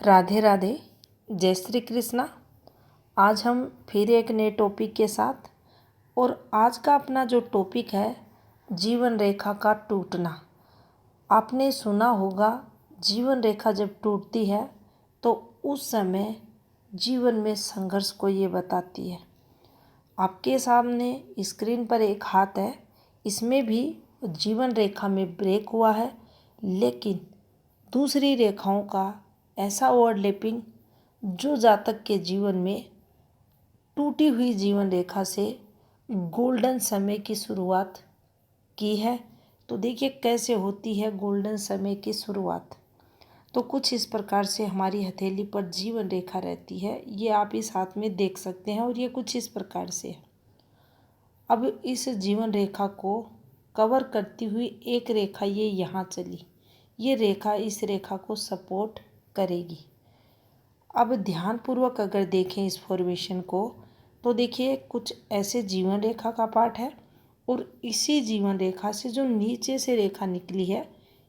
राधे राधे। जय श्री कृष्णा। आज हम फिर एक नए टॉपिक के साथ, और आज का अपना जो टॉपिक है जीवन रेखा का टूटना। आपने सुना होगा, जीवन रेखा जब टूटती है तो उस समय जीवन में संघर्ष को ये बताती है। आपके सामने स्क्रीन पर एक हाथ है, इसमें भी जीवन रेखा में ब्रेक हुआ है, लेकिन दूसरी रेखाओं का ऐसा ओवरलैपिंग जो जातक के जीवन में टूटी हुई जीवन रेखा से गोल्डन समय की शुरुआत की है। तो देखिए कैसे होती है गोल्डन समय की शुरुआत। तो कुछ इस प्रकार से हमारी हथेली पर जीवन रेखा रहती है, ये आप इस हाथ में देख सकते हैं, और ये कुछ इस प्रकार से है। अब इस जीवन रेखा को कवर करती हुई एक रेखा ये यहाँ चली, ये रेखा इस रेखा को सपोर्ट करेगी। अब ध्यानपूर्वक अगर देखें इस फॉर्मेशन को तो देखिए कुछ ऐसे जीवन रेखा का पार्ट है, और इसी जीवन रेखा से जो नीचे से रेखा निकली है,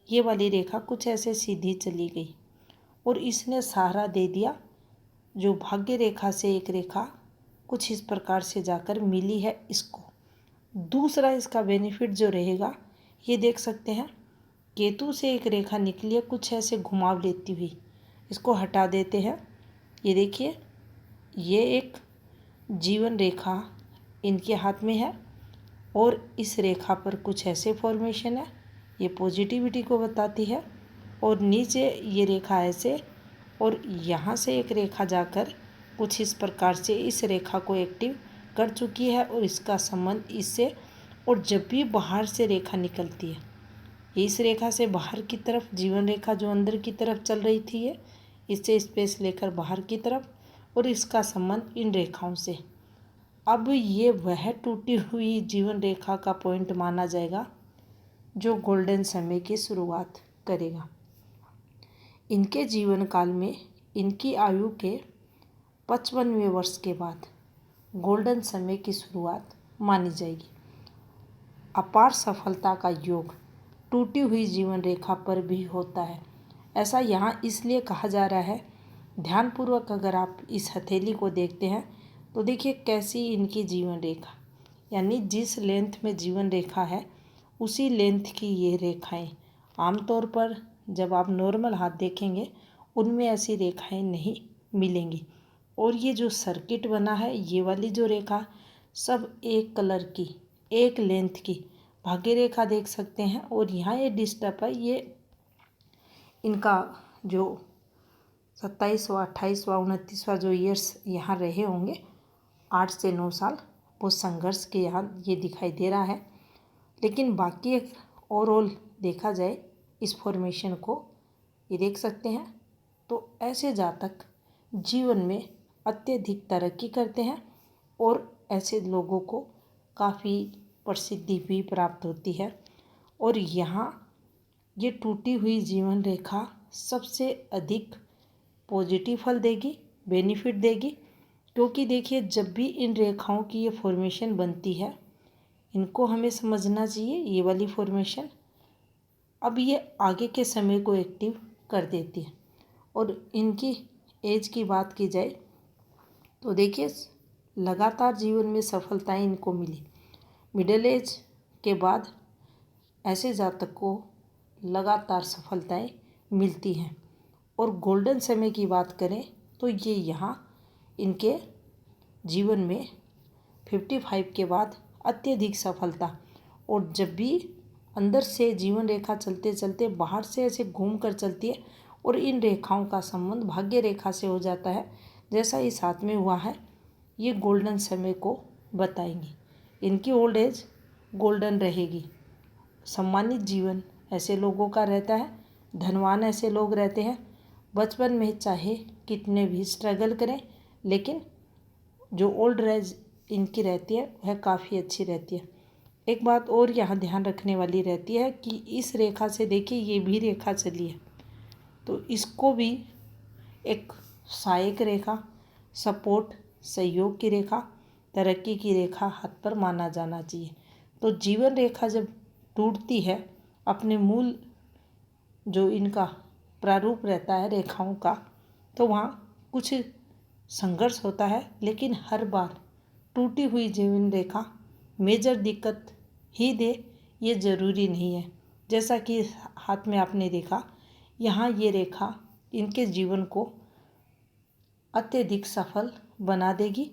ये वाली रेखा कुछ ऐसे सीधी चली गई और इसने सहारा दे दिया। जो भाग्य रेखा से एक रेखा कुछ इस प्रकार से जाकर मिली है इसको। दूसरा इसका बेनिफिट जो रहेगा, ये देख सकते हैं केतु से एक रेखा निकली है कुछ ऐसे घुमाव लेती हुई, इसको हटा देते हैं। ये देखिए, ये एक जीवन रेखा इनके हाथ में है, और इस रेखा पर कुछ ऐसे फॉर्मेशन है, ये पॉजिटिविटी को बताती है। और नीचे ये रेखा ऐसे, और यहाँ से एक रेखा जाकर कुछ इस प्रकार से इस रेखा को एक्टिव कर चुकी है, और इसका संबंध इससे। और जब भी बाहर से रेखा निकलती है, इस रेखा से बाहर की तरफ, जीवन रेखा जो अंदर की तरफ चल रही थी है, इससे स्पेस लेकर बाहर की तरफ, और इसका संबंध इन रेखाओं से। अब ये वह टूटी हुई जीवन रेखा का पॉइंट माना जाएगा जो गोल्डन समय की शुरुआत करेगा। इनके जीवन काल में इनकी आयु के 55वें वर्ष के बाद गोल्डन समय की शुरुआत मानी जाएगी। अपार सफलता का योग टूटी हुई जीवन रेखा पर भी होता है। ऐसा यहाँ इसलिए कहा जा रहा है, ध्यानपूर्वक अगर आप इस हथेली को देखते हैं तो देखिए कैसी इनकी जीवन रेखा, यानी जिस लेंथ में जीवन रेखा है उसी लेंथ की ये रेखाएं। आमतौर पर जब आप नॉर्मल हाथ देखेंगे उनमें ऐसी रेखाएं नहीं मिलेंगी। और ये जो सर्किट बना है, ये वाली जो रेखा सब एक कलर की, एक लेंथ की भाग्य रेखा देख सकते हैं। और यहाँ ये डिस्टर्ब है, ये इनका जो 27वां 28वां 29वां जो ईयर्स यहाँ रहे होंगे 8 से 9 साल, वो संघर्ष के यहाँ ये दिखाई दे रहा है। लेकिन बाकी एक ओवरऑल देखा जाए इस फॉर्मेशन को, ये देख सकते हैं, तो ऐसे जातक जीवन में अत्यधिक तरक्की करते हैं, और ऐसे लोगों को काफ़ी प्रसिद्धि भी प्राप्त होती है। और यहाँ ये टूटी हुई जीवन रेखा सबसे अधिक पॉजिटिव फल देगी, बेनिफिट देगी, क्योंकि देखिए जब भी इन रेखाओं की ये फॉर्मेशन बनती है, इनको हमें समझना चाहिए ये वाली फॉर्मेशन अब ये आगे के समय को एक्टिव कर देती है। और इनकी एज की बात की जाए तो देखिए लगातार जीवन में सफलताएं इनको मिली। मिडिल एज के बाद ऐसे जातक को लगातार सफलताएं मिलती हैं। और गोल्डन समय की बात करें तो ये यहाँ इनके जीवन में 55 के बाद अत्यधिक सफलता। और जब भी अंदर से जीवन रेखा चलते चलते बाहर से ऐसे घूम कर चलती है, और इन रेखाओं का संबंध भाग्य रेखा से हो जाता है, जैसा इस हाथ में हुआ है, ये गोल्डन समय को बताएंगी। इनकी ओल्ड एज गोल्डन रहेगी। सम्मानित जीवन ऐसे लोगों का रहता है, धनवान ऐसे लोग रहते हैं। बचपन में चाहे कितने भी स्ट्रगल करें, लेकिन जो ओल्ड एज इनकी रहती है वह काफ़ी अच्छी रहती है। एक बात और यहाँ ध्यान रखने वाली रहती है कि इस रेखा से देखिए ये भी रेखा चली है, तो इसको भी एक सहायक रेखा, सपोर्ट, सहयोग की रेखा, तरक्की की रेखा हाथ पर माना जाना चाहिए। तो जीवन रेखा जब टूटती है, अपने मूल जो इनका प्रारूप रहता है रेखाओं का, तो वहाँ कुछ संघर्ष होता है, लेकिन हर बार टूटी हुई जीवन रेखा मेजर दिक्कत ही दे ये ज़रूरी नहीं है। जैसा कि हाथ में आपने देखा, यहाँ ये रेखा इनके जीवन को अत्यधिक सफल बना देगी।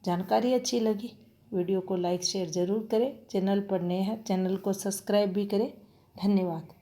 जानकारी अच्छी लगी, वीडियो को लाइक शेयर ज़रूर करें। चैनल पर नए हैं, चैनल को सब्सक्राइब भी करें। धन्यवाद।